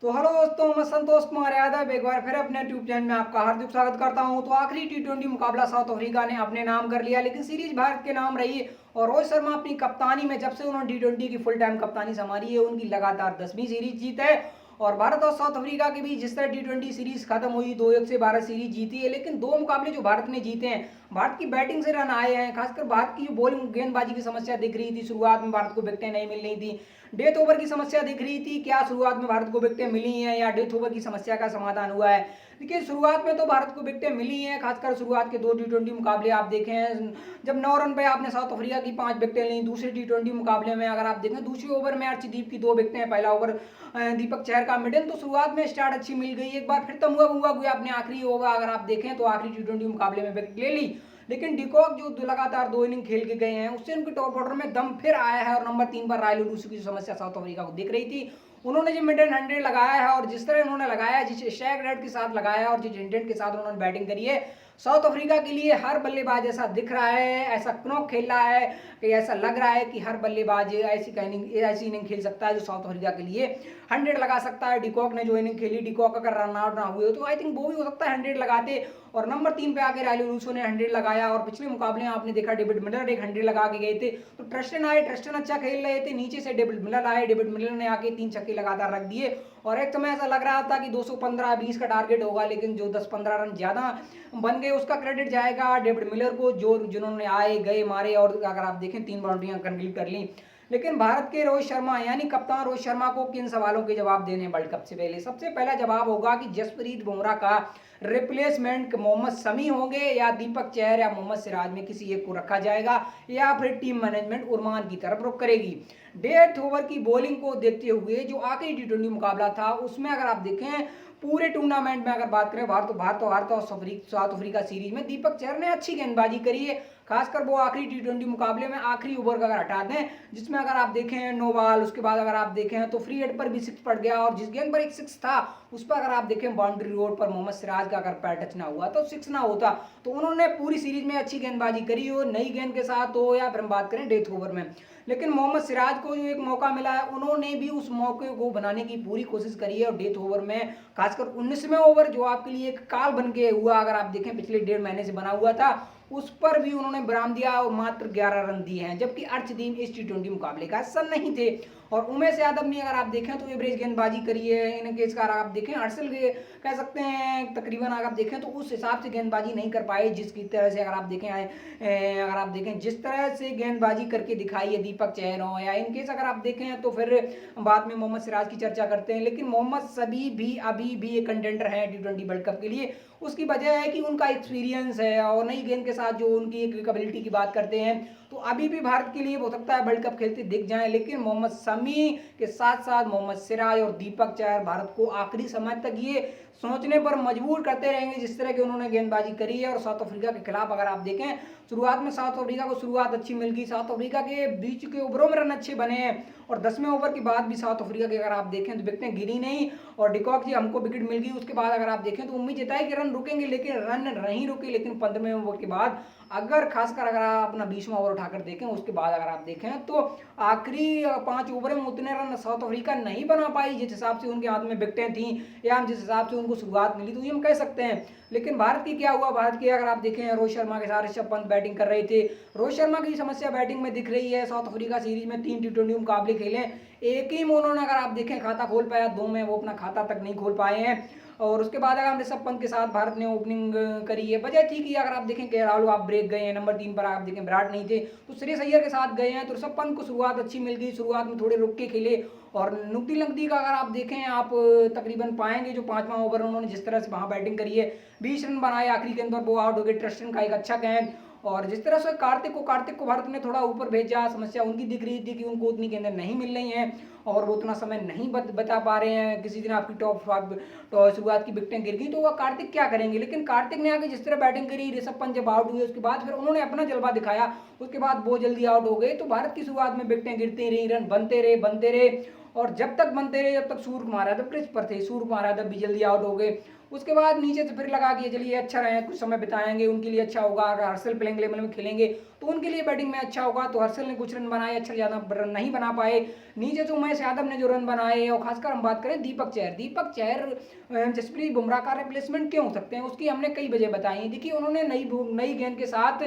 तो हेलो दोस्तों, मैं संतोष कुमार यादव एक बार फिर अपने यूट्यूब चैनल में आपका हार्दिक स्वागत करता हूं। तो आखिरी टी20 मुकाबला साउथ अफ्रीका ने अपने नाम कर लिया, लेकिन सीरीज भारत के नाम रही है। और रोहित शर्मा अपनी कप्तानी में जब से उन्होंने टी20 की फुल टाइम कप्तानी संभाली है, उनकी लगातार 10वीं सीरीज जीत है। और भारत और साउथ अफ्रीका के बीच जिस तरह टी20 सीरीज खत्म हुई, 2-1 से भारत सीरीज जीती है, लेकिन दो मुकाबले जो भारत ने जीते हैं, भारत की बैटिंग से रन आए हैं। खासकर भारत की जो बॉलिंग गेंदबाजी की समस्या दिख रही थी, शुरुआत में भारत को विकेटें नहीं मिल रही थी, डेथ ओवर की समस्या दिख रही थी। क्या शुरुआत में भारत को विकेटें मिली हैं या डेथ ओवर की समस्या का समाधान हुआ है? देखिए, शुरुआत में तो भारत को विकेटें मिली हैं। खासकर शुरुआत के दो टी20 मुकाबले आप देखें, जब 9 रन पे आपने साउथ अफ्रीका की 5 विकेटें ली। दूसरे टी20 मुकाबले में अगर आप देखें, दूसरे ओवर में अर्शदीप की 2 विकेटें, पहला ओवर दीपक चहर का मिडिल। तो शुरुआत में स्टार्ट अच्छी मिल गई, एक बार फिर तमुआ हुआ अपने आखिरी ओवर अगर आप देखें तो आखिरी टी20 मुकाबले में विकेट ले ली। लेकिन डिकॉक जो लगातार 2 इनिंग खेल के गए हैं, उससे उनके टॉप ऑर्डर में दम फिर आया है। और नंबर 3 पर रायलो रूसी की समस्या साउथ अफ्रीका को दिख रही थी, उन्होंने जो मिड एंड 100 लगाया है और जिस तरह उन्होंने लगाया, जिस स्ट्राइक रेट के साथ लगाया और जिस इंटेंट के साथ उन्होंने बैटिंग करी है, साउथ अफ्रीका के लिए हर बल्लेबाज ऐसा दिख रहा है, ऐसा क्नॉक खेल रहा है कि ऐसा लग रहा है कि हर बल्लेबाज ऐसी इनिंग खेल सकता है जो साउथ अफ्रीका के लिए 100 लगा सकता है। डिकॉक ने जो इनिंग खेली, डिकॉक अगर रन आउट ना हुए तो आई थिंक वो भी हो सकता है 100 लगाते। और नंबर 3 पे आके रायलो रूसो ने 100 लगाया। और पिछले मुकाबले में आपने देखा डेविड मिलर एक 100 लगा के गए थे। तो ट्रस्टन आए, ट्रस्टन अच्छा खेल रहे थे, नीचे से डेविड मिलर आए, डेविड मिलर ने आके 3 छक्के लगातार रख दिए। और एक समय ऐसा लग रहा था कि 215-20 का टारगेट होगा, लेकिन जो 10-15 रन ज्यादा बन गए उसका क्रेडिट जाएगा डेविड मिलर को, जो जिन्होंने आए गए मारे और अगर आप देखें 3 बाउंड्रियां कंप्लीट कर ली। लेकिन भारत के रोहित शर्मा यानी कप्तान रोहित शर्मा को किन सवालों के जवाब देने वर्ल्ड कप से पहले? सबसे पहला जवाब होगा कि जसप्रीत बुमराह का रिप्लेसमेंट मोहम्मद शमी होंगे या दीपक चहर या मोहम्मद सिराज में किसी एक को रखा जाएगा, या फिर टीम मैनेजमेंट उरमान की तरफ रुख करेगी। डेथ ओवर की बॉलिंग को देखते हुए जो आखिरी टी20 मुकाबला था, उसमें अगर आप देखें पूरे टूर्नामेंट में अगर बात करें भारत और साउथ अफ्रीका सीरीज में दीपक चहर ने अच्छी गेंदबाजी करी है। खासकर वो आखिरी टी20 मुकाबले में आखिरी ओवर का अगर हटा दें, जिसमें अगर आप देखें नो बॉल, उसके बाद अगर आप देखें तो फ्री हिट पर भी 6 पड़ गया, और जिस गेंद पर एक 6 था उस पर अगर आप देखें बाउंड्री रोड पर मोहम्मद सिराज का अगर पैर टच ना हुआ तो 6 ना होता। तो उन्होंने पूरी सीरीज में अच्छी गेंदबाजी करी हो, नई गेंद के साथ हो या फिर हम बात करें डेथ ओवर में। लेकिन मोहम्मद सिराज को जो एक मौका मिला है, उन्होंने भी उस मौके को बनाने की पूरी कोशिश करी है। और डेथ ओवर में खासकर 19वें ओवर जो आपके लिए एक काल बन के हुआ, अगर आप देखें पिछले 1.5 महीने से बना हुआ था, उस पर भी उन्होंने विराम दिया और मात्र 11 रन दिए हैं, जबकि अर्शदीप इस टी20 मुकाबले का हिस्सा नहीं थे। और उमेश यादव ने अगर आप देखें तो एवरेज गेंदबाजी करी है। इनके अगर आप देखें हर्षल कह सकते हैं तकरीबन, अगर आप देखें तो उस हिसाब से गेंदबाजी नहीं कर पाए जिसकी तरह से अगर आप देखें जिस तरह से गेंदबाजी करके दिखाई है दीपक चहर हो या इनकेस अगर आप देखें तो फिर बाद में मोहम्मद सिराज की चर्चा करते हैं। लेकिन मोहम्मद सभी भी अभी भी एक कंटेंडर है टी20 वर्ल्ड कप के लिए। उसकी वजह है कि उनका एक्सपीरियंस है और नई गेंद के साथ जो उनकी एक एबिलिटी की बात करते हैं, तो अभी भी भारत के लिए हो सकता है वर्ल्ड कप खेलते दिख जाएं। लेकिन मोहम्मद शमी के साथ साथ मोहम्मद सिराज और दीपक चहर भारत को आखिरी समय तक ये सोचने पर मजबूर करते रहेंगे जिस तरह की उन्होंने गेंदबाजी करी है। और साउथ अफ्रीका के खिलाफ अगर आप देखें, शुरुआत में साउथ अफ्रीका को शुरुआत अच्छी मिल गई, साउथ अफ्रीका के बीच के ओवरों में रन अच्छे बने हैं। और 10वें ओवर के बाद भी साउथ अफ्रीका के अगर आप देखें तो विकेटें गिरी नहीं और डिकॉक जी हमको विकेट मिल गई। उसके बाद अगर आप देखें तो उम्मीद जताई कि रन रुकेंगे, लेकिन रन नहीं रुके। लेकिन 15वें ओवर के बाद अगर आप अपना 20वां ओवर उठाकर देखें, उसके बाद अगर आप देखें तो आखिरी 5 ओवर में उतने रन साउथ अफ्रीका नहीं बना पाई जिस हिसाब से उनके हाथ में विकेटें थी या जिस हिसाब से उनको शुरुआत मिली, तो ये हम कह सकते हैं। लेकिन भारत की क्या हुआ, भारत की अगर आप देखें रोहित शर्मा के साथ ऋषभ पंत बैटिंग कर रहे थे। रोहित शर्मा की समस्या बैटिंग में दिख रही है। साउथ अफ्रीका सीरीज में 3 टी20 मुकाबले खेले, एक ही में उन्होंने अगर आप देखें खाता खोल पाया, 2 में वो अपना खाता तक नहीं खोल पाए हैं। और उसके बाद अगर ऋषभ पंत के साथ भारत ने ओपनिंग करी है, वजह थी कि अगर आप देखें केरालू आप ब्रेक गए हैं, नंबर 3 पर आप देखें विराट नहीं थे तो श्रेयस अय्यर के साथ गए हैं। तो ऋषभ पंत को शुरुआत अच्छी मिल गई, शुरुआत में थोड़े रुक के खेले। और नुकती लंगती का अगर आप देखें आप तकरीबन पाएंगे जो 5वां ओवर उन्होंने जिस तरह से वहां बैटिंग करी है, 20 रन बनाए, आखिरी गेंद पर वो आउट हो गए, ट्रस्टन का एक अच्छा गेंद। और जिस तरह से कार्तिक को भारत ने थोड़ा ऊपर भेजा, समस्या उनकी दिख रही थी कि उनको उतनी गेंदें नहीं मिल रही हैं और वो उतना समय नहीं बचा पा रहे हैं। किसी दिन आपकी टॉप शुरुआत की विकेटें गिर गई तो वह कार्तिक क्या करेंगे। लेकिन कार्तिक ने आगे जिस तरह बैटिंग करी, ऋषभ पंत जब आउट हुए उसके बाद फिर उन्होंने अपना जलवा दिखाया, उसके बाद बहुत जल्दी आउट हो गए। तो भारत की शुरुआत में विकेटें गिरती रही, रन बनते रहे और जब तक बनते रहे जब तक सूर्य कुमार यादव क्रीज पर थे, सूर्य कुमार यादव भी जल्दी आउट हो गए। उसके बाद नीचे से फिर लगा कि चलिए अच्छा रहे, कुछ समय बिताएंगे, उनके लिए अच्छा होगा, अगर हर्षल प्लेइंग लेवल में खेलेंगे तो उनके लिए बैटिंग में अच्छा होगा। तो हर्षल ने कुछ रन बनाए, अच्छा ज़्यादा रन नहीं बना पाए। नीचे तो उमेश यादव ने जो रन बनाए, और खासकर हम बात करें दीपक चहर जसप्रीत बुमराह का रिप्लेसमेंट क्यों हो सकते हैं, उसकी हमने कई वजह बताई है। देखिए उन्होंने नई गेंद के साथ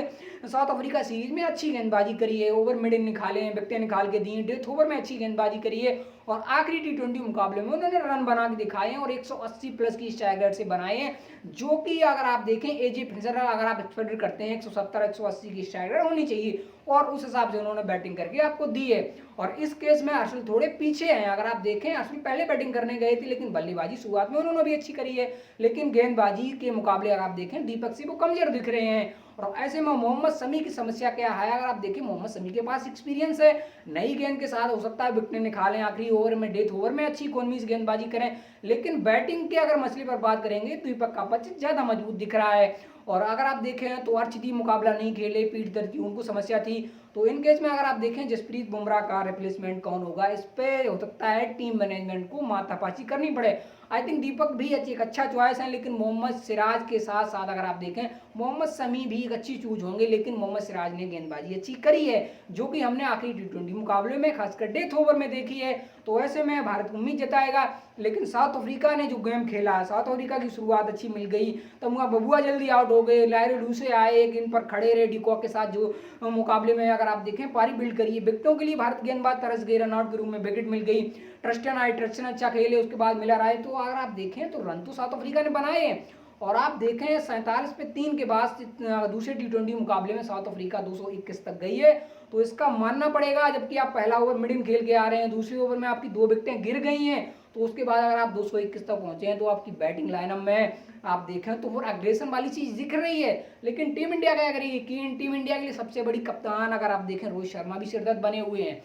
साउथ अफ्रीका सीरीज में अच्छी गेंदबाजी करी है, ओवर मिडिल निकाले हैं, विकेटें निकाल के दी हैं, डेथ ओवर में अच्छी गेंदबाजी करी है, और आखिरी टी20 मुकाबले में उन्होंने रन बना के दिखाए हैं और 180 प्लस की स्ट्राइक रेट से बनाए हैं, जो कि अगर आप देखें एजे फिनिशर अगर आप एक्सपेक्ट करते हैं 170 180 की स्ट्राइक रेट होनी चाहिए, और उस हिसाब से उन्होंने बैटिंग करके आपको दी है। और इस केस में हर्षल थोड़े पीछे हैं। अगर आप देखें हर्षल पहले बैटिंग करने गए थे, लेकिन बल्लेबाजी शुरुआत में उन्होंने भी अच्छी करी है, लेकिन गेंदबाजी के मुकाबले अगर आप देखें दीपक से वो कमजोर दिख रहे हैं। और ऐसे में मोहम्मद शमी की समस्या क्या है, अगर आप देखें मोहम्मद शमी के पास एक्सपीरियंस है, नई गेंद के साथ हो सकता है विकेट निकालें, आखिरी ओवर में डेथ ओवर में अच्छी इकोनॉमी गेंदबाजी करें, लेकिन बैटिंग के अगर मसले पर बात करेंगे तो दीपक का पक्ष ज्यादा मजबूत दिख रहा है। और अगर आप देखें तो अर्शदीप मुकाबला नहीं खेले, पीठ दर्द की उनको समस्या थी। तो इन केस में अगर आप देखें जसप्रीत बुमराह का रिप्लेसमेंट कौन होगा, इस पे हो सकता है टीम मैनेजमेंट को माथापच्ची करनी पड़े। आई थिंक दीपक भी एक अच्छा चॉइस है, लेकिन मोहम्मद सिराज के साथ साथ अगर आप देखें मोहम्मद शमी भी एक अच्छी चूज होंगे, लेकिन मोहम्मद सिराज ने गेंदबाजी अच्छी करी है, जो कि हमने आखिरी टी20 मुकाबले में खासकर डेथ ओवर में देखी है। तो ऐसे में भारत उम्मीद जताएगा, लेकिन साउथ अफ्रीका ने जो गेम खेला है, साउथ अफ्रीका की शुरुआत अच्छी मिल गई, तब वहाँ बबुआ जल्दी आउट हो गए, लायरे लूसे आए, एक इन पर खड़े रहे डिकॉक के साथ, जो मुकाबले में अगर आप देखें पारी बिल्ड करिए, विकेटों के लिए भारत गेंदबाज तरस गए, रनआउट के रूप में विकेट मिल गई, ट्रस्टन अच्छा खेले, उसके बाद मिलर आए। तो अगर आप देखें तो रन तो साउथ अफ्रीका ने बनाए हैं, और आप देखें 47 पे 3 के बाद दूसरे टी20 मुकाबले में साउथ अफ्रीका 221 तक गई है। तो इसका मानना पड़ेगा, जबकि आप पहला ओवर मिडिल खेल के आ रहे हैं, दूसरे ओवर में आपकी 2 विकेटें गिर गई हैं, तो उसके बाद अगर आप 221 तक पहुंचे हैं, तो आपकी बैटिंग लाइनअप में आप देखें तो वो एग्रेशन वाली चीज दिख रही है। लेकिन टीम इंडिया क्या करेगी कि टीम इंडिया के लिए सबसे बड़ी कप्तान अगर आप देखें रोहित शर्मा भी सिरदर्द बने हुए हैं।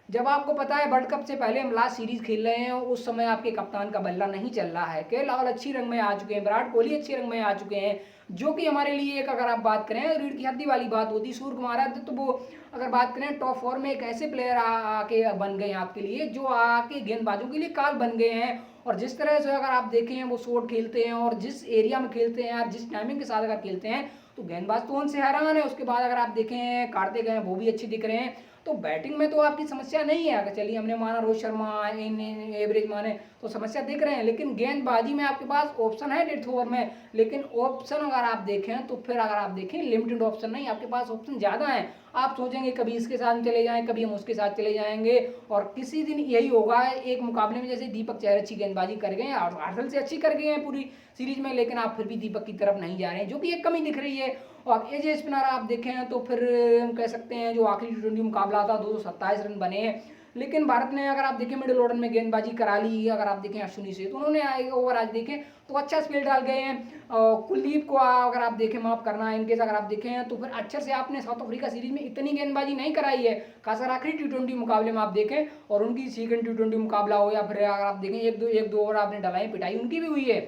जब आपको पता है वर्ल्ड कप से पहले हम लास्ट सीरीज खेल रहे हैं, उस समय आपके कप्तान का बल्ला नहीं चल रहा है, केएल राहुल अच्छी रंग में आ चुके हैं, विराट कोहली अच्छे रंग में आ चुके हैं, जो कि हमारे लिए एक अगर आप बात करें रीढ़ की हड्डी वाली बात होती। सूर्य कुमार यादव तो वो अगर बात करें टॉप 4 में एक ऐसे प्लेयर आके बन गए हैं आपके लिए, जो आके गेंदबाजों के लिए काल बन गए हैं। और जिस तरह से अगर आप देखें वो शॉट खेलते हैं, और जिस एरिया में खेलते हैं, जिस टाइमिंग के साथ अगर खेलते हैं, तो गेंदबाज तो उनसे हैरान है। उसके बाद अगर आप देखें कार्तिक हैं, वो भी अच्छे दिख रहे हैं। तो बैटिंग में तो आपकी समस्या नहीं है, अगर चलिए हमने माना रोहित शर्मा एवरेज माने तो समस्या दिख रहे हैं, लेकिन गेंदबाजी में आपके पास ऑप्शन है डेथ ओवर में, लेकिन ऑप्शन अगर आप देखें तो फिर अगर आप देखें लिमिटेड ऑप्शन नहीं, आपके पास ऑप्शन ज़्यादा है। आप सोचेंगे कभी इसके साथ चले जाएं, कभी हम उसके साथ चले जाएंगे, और किसी दिन यही होगा। एक मुकाबले में जैसे दीपक चहर अच्छी गेंदबाजी कर गए हैं, हर्षल से अच्छी कर गए हैं पूरी सीरीज में, लेकिन आप फिर भी दीपक की तरफ नहीं जा रहे हैं, जो कि एक कमी दिख रही है। और एजे स्पिनर आप देखें तो फिर हम कह सकते हैं जो आखिरी टी20 मुकाबला था 227 रन बने हैं, लेकिन भारत ने अगर आप देखें मिडिल ऑर्डर में गेंदबाजी करा ली, अगर आप देखें अश्विनी से, तो उन्होंने ओवर आज देखें तो अच्छा स्पेल डाल गए हैं। कुलदीप को अगर आप देखें माफ करना इनकेस अगर आप देखें तो फिर अच्छे से आपने साउथ अफ्रीका सीरीज में इतनी गेंदबाजी नहीं कराई है, खासकर आखिरी टी20 मुकाबले में आप देखें, और उनकी सेकंड टी20 मुकाबला हो, या फिर अगर आप देखें एक दो ओवर आपने डलाई, पिटाई उनकी भी हुई है।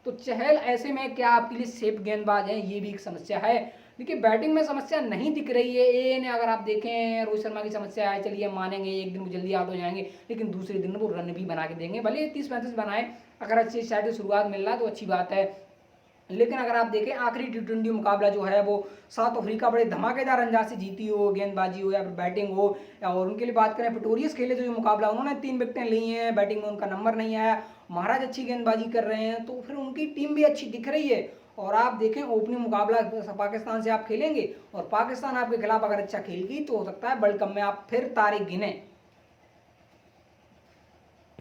तो चहल ऐसे में क्या आपके लिए सेफ गेंदबाज है, ये भी एक समस्या है। देखिए बैटिंग में समस्या नहीं दिख रही है। ए ने अगर आप देखें रोहित शर्मा की समस्या है, चलिए मानेंगे एक दिन वो जल्दी आउट हो जाएंगे, लेकिन दूसरे दिन वो रन भी बना के देंगे, भले 30-35 बनाए, अगर अच्छी साइड से शुरुआत मिल रहा है तो अच्छी बात है। लेकिन अगर आप देखें आखिरी टी20 मुकाबला जो है वो साउथ अफ्रीका बड़े धमाकेदार अंदाज से जीती हो, गेंदबाजी हो या फिर बैटिंग हो, और उनके लिए बात करें पिटोरियस खेले तो जो मुकाबला उन्होंने 3 विकेटें ली हैं, बैटिंग में उनका नंबर नहीं आया, महाराज अच्छी गेंदबाजी कर रहे हैं, तो फिर उनकी टीम भी अच्छी दिख रही है। और आप देखें ओपनिंग मुकाबला पाकिस्तान से आप खेलेंगे, और पाकिस्तान आपके खिलाफ अगर अच्छा खेल गई तो हो सकता है वर्ल्ड कप में आप फिर तारीख गिने।